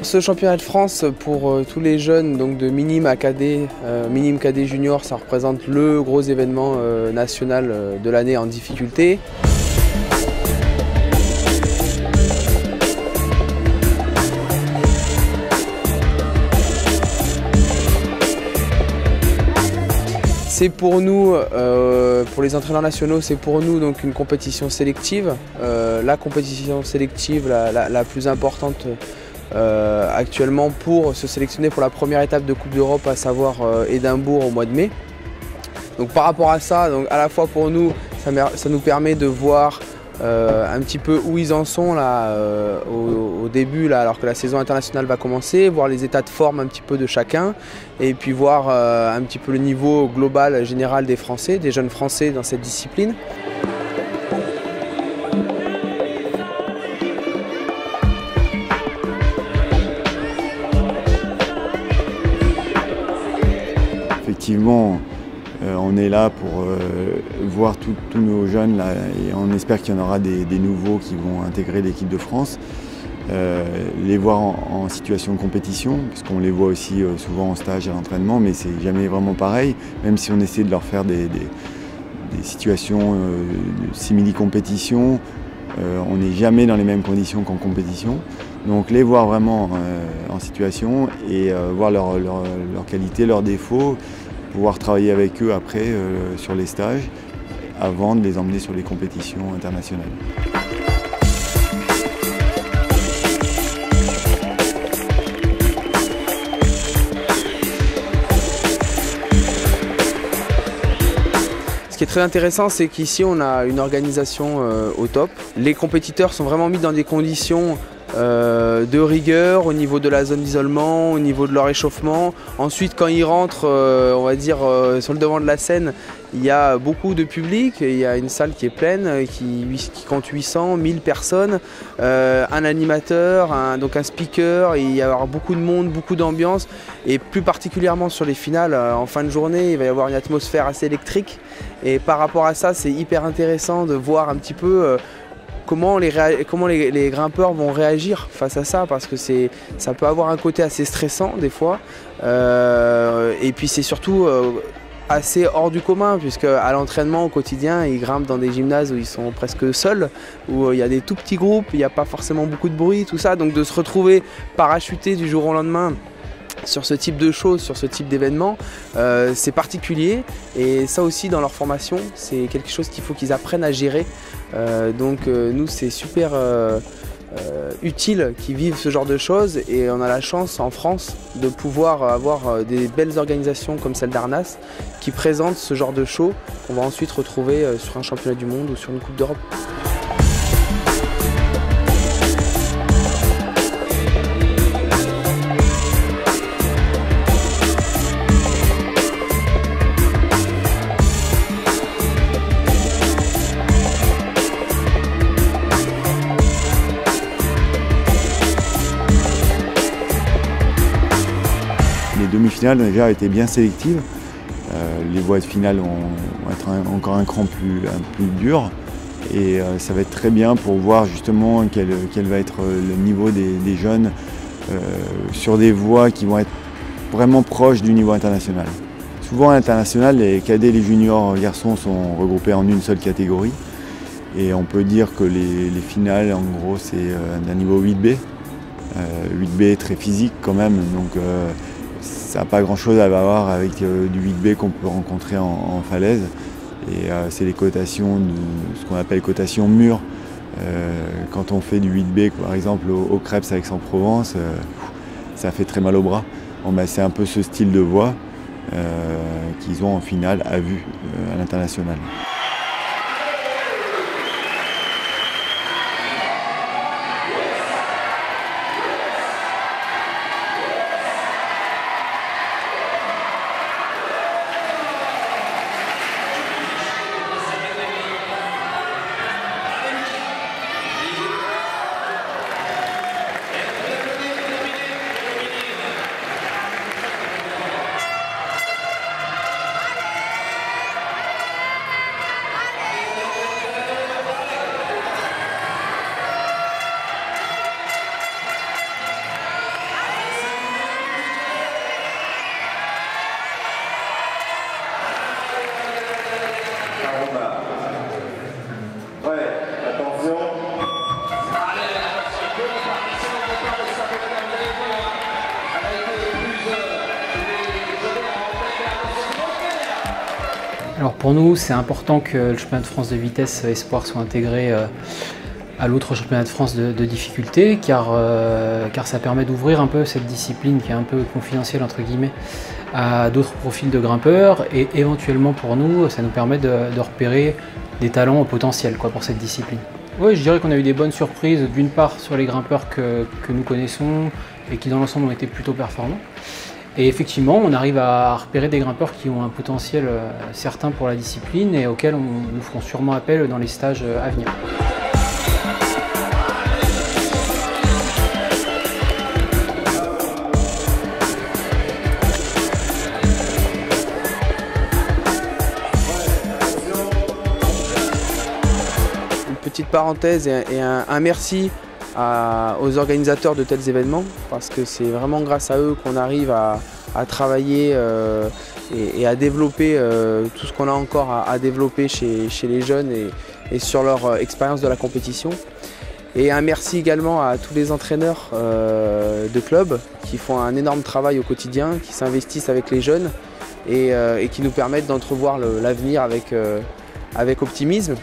Ce championnat de France pour tous les jeunes donc de minime à cadet, minime cadet junior, ça représente le gros événement national de l'année en difficulté. C'est pour nous, pour les entraîneurs nationaux, c'est pour nous donc une compétition sélective. La compétition sélective la plus importante actuellement pour se sélectionner pour la première étape de Coupe d'Europe, à savoir Édimbourg au mois de mai. Donc par rapport à ça, donc à la fois pour nous, ça nous permet de voir un petit peu où ils en sont là, au début, là, alors que la saison internationale va commencer, voir les états de forme un petit peu de chacun, et puis voir un petit peu le niveau global général des Français, des jeunes Français dans cette discipline. Effectivement, on est là pour voir tous nos jeunes là, et on espère qu'il y en aura des nouveaux qui vont intégrer l'équipe de France. Les voir en situation de compétition, puisqu'on les voit aussi souvent en stage à l'entraînement, mais c'est jamais vraiment pareil, même si on essaie de leur faire des situations de simili-compétition, on n'est jamais dans les mêmes conditions qu'en compétition. Donc les voir vraiment en situation et voir leur qualité, leurs défauts, pouvoir travailler avec eux après sur les stages avant de les emmener sur les compétitions internationales. Ce qui est très intéressant, c'est qu'ici on a une organisation au top. Les compétiteurs sont vraiment mis dans des conditions de rigueur au niveau de la zone d'isolement, au niveau de leur échauffement. Ensuite, quand ils rentrent, on va dire, sur le devant de la scène, il y a beaucoup de public, il y a une salle qui est pleine, qui compte 800, 1000 personnes, un animateur, donc un speaker, il va y avoir beaucoup de monde, beaucoup d'ambiance, et plus particulièrement sur les finales, en fin de journée, il va y avoir une atmosphère assez électrique, et par rapport à ça, c'est hyper intéressant de voir un petit peu comment les grimpeurs vont réagir face à ça, parce que ça peut avoir un côté assez stressant des fois, et puis c'est surtout assez hors du commun, puisque à l'entraînement au quotidien ils grimpent dans des gymnases où ils sont presque seuls, où il y a des tout petits groupes, il n'y a pas forcément beaucoup de bruit, tout ça, donc de se retrouver parachuté du jour au lendemain sur ce type de choses, sur ce type d'événement, c'est particulier, et ça aussi dans leur formation c'est quelque chose qu'il faut qu'ils apprennent à gérer, donc nous c'est super utile qu'ils vivent ce genre de choses, et on a la chance en France de pouvoir avoir des belles organisations comme celle d'Arnas qui présentent ce genre de show qu'on va ensuite retrouver sur un championnat du monde ou sur une Coupe d'Europe. Les demi-finales déjà étaient bien sélectives. Les voies de finale vont être encore un cran plus dur. Et ça va être très bien pour voir justement quel va être le niveau des jeunes sur des voies qui vont être vraiment proches du niveau international. Souvent à l'international, les cadets, les juniors garçons sont regroupés en une seule catégorie. Et on peut dire que les finales, en gros, c'est d'un niveau 8B. 8B très physique quand même, donc ça n'a pas grand chose à voir avec du 8B qu'on peut rencontrer en falaise. Et c'est les cotations, ce qu'on appelle cotations mûres. Quand on fait du 8B, par exemple au Crêpes à Aix-en-Provence, ça fait très mal au bras. Bon, ben, c'est un peu ce style de voie qu'ils ont en finale à vue à l'international. Alors pour nous, c'est important que le championnat de France de vitesse espoir soit intégré à l'autre championnat de France de difficulté, car ça permet d'ouvrir un peu cette discipline qui est un peu confidentielle entre guillemets à d'autres profils de grimpeurs, et éventuellement pour nous, ça nous permet de repérer des talents au potentiel pour cette discipline. Oui, je dirais qu'on a eu des bonnes surprises, d'une part sur les grimpeurs que nous connaissons et qui dans l'ensemble ont été plutôt performants. Et effectivement, on arrive à repérer des grimpeurs qui ont un potentiel certain pour la discipline et auxquels nous ferons sûrement appel dans les stages à venir. Petite parenthèse et un merci aux organisateurs de tels événements, parce que c'est vraiment grâce à eux qu'on arrive à travailler et à développer tout ce qu'on a encore à développer chez les jeunes et sur leur expérience de la compétition. Et un merci également à tous les entraîneurs de clubs qui font un énorme travail au quotidien, qui s'investissent avec les jeunes et qui nous permettent d'entrevoir l'avenir avec optimisme.